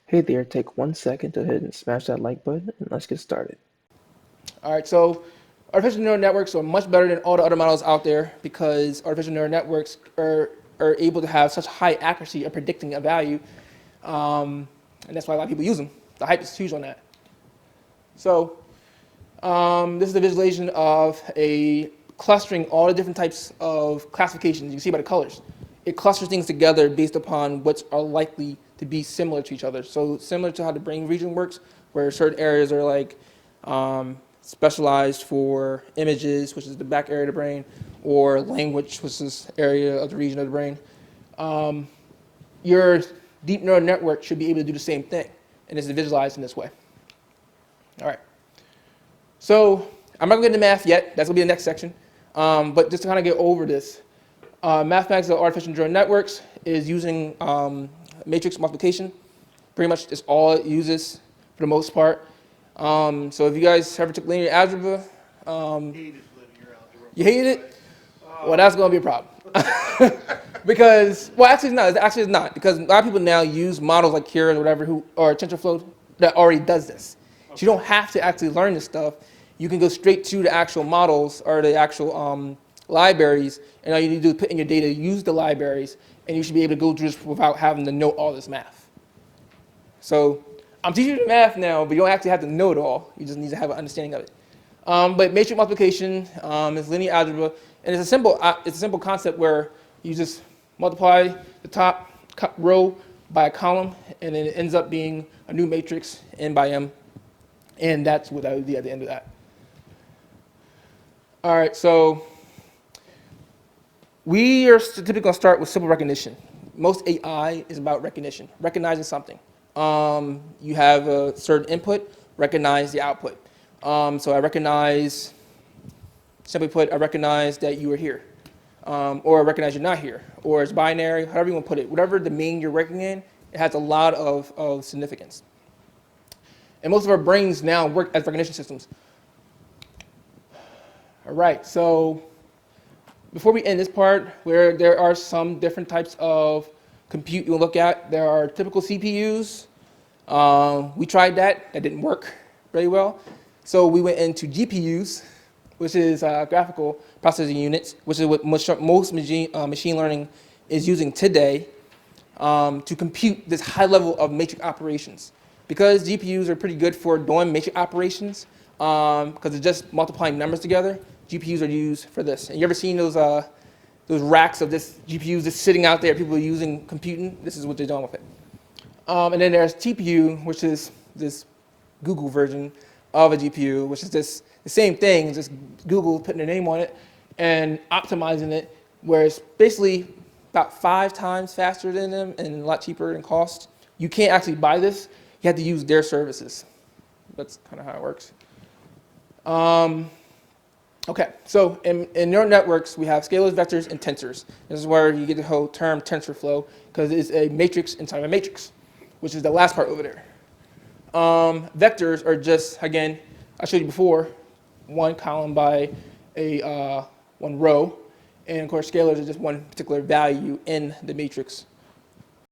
Hey there, take 1 second to hit and smash that like button and let's get started. All right, so artificial neural networks are much better than all the other models out there because artificial neural networks are able to have such high accuracy of predicting a value, and that's why a lot of people use them. The hype is huge on that. So this is a visualization of a clustering all the different types of classifications. You can see by the colors. It clusters things together based upon what are likely to be similar to each other. So similar to how the brain region works, where certain areas are like specialized for images, which is the back area of the brain, or language, which is area of the region of the brain. Your deep neural network should be able to do the same thing, and it's visualized in this way. All right. So I'm not going to get into math yet. That's going to be the next section. But just to kind of get over this, mathematics of artificial neural networks is using matrix multiplication. Pretty much it's all it uses for the most part. So if you guys ever took linear algebra, you hated it? Well, that's going to be a problem. Because, well, actually it's not. Actually it's not. Because a lot of people now use models like Kira or whatever, or TensorFlow that already does this. So you don't have to actually learn this stuff. You can go straight to the actual models or the actual libraries, and all you need to do is put in your data, use the libraries, and you should be able to go through this without having to know all this math. So I'm teaching you the math now, but you don't actually have to know it all. You just need to have an understanding of it. But matrix multiplication is linear algebra, and it's a simple concept where you just multiply the top row by a column, and then it ends up being a new matrix, n by m, and that's what I would do at the end of that. All right, so we are typically going to start with simple recognition. Most AI is about recognition, recognizing something. You have a certain input, recognize the output. So I recognize, simply put, I recognize that you are here. Or I recognize you're not here. Or it's binary, however you want to put it. Whatever domain you're working in, it has a lot of significance. And most of our brains now work as recognition systems. All right, so before we end this part, where there are some different types of compute you'll look at, there are typical CPUs. We tried that, that didn't work very well. So we went into GPUs, which is graphical processing units, which is what most machine learning is using today to compute this high level of matrix operations. Because GPUs are pretty good for doing matrix operations, because it's just multiplying numbers together, GPUs are used for this. And you ever seen those racks of this GPUs just sitting out there, people using computing? This is what they're doing with it. And then there's TPU, which is this Google version of a GPU, which is just the same thing, just Google putting their name on it and optimizing it, where it's basically about 5 times faster than them and a lot cheaper in cost. You can't actually buy this. You have to use their services. That's kind of how it works. Okay, so in neural networks, we have scalars, vectors, and tensors. This is where you get the whole term TensorFlow, because it's a matrix inside of a matrix, which is the last part over there. Vectors are just, again, I showed you before, one column by one row. And of course, scalars are just one particular value in the matrix.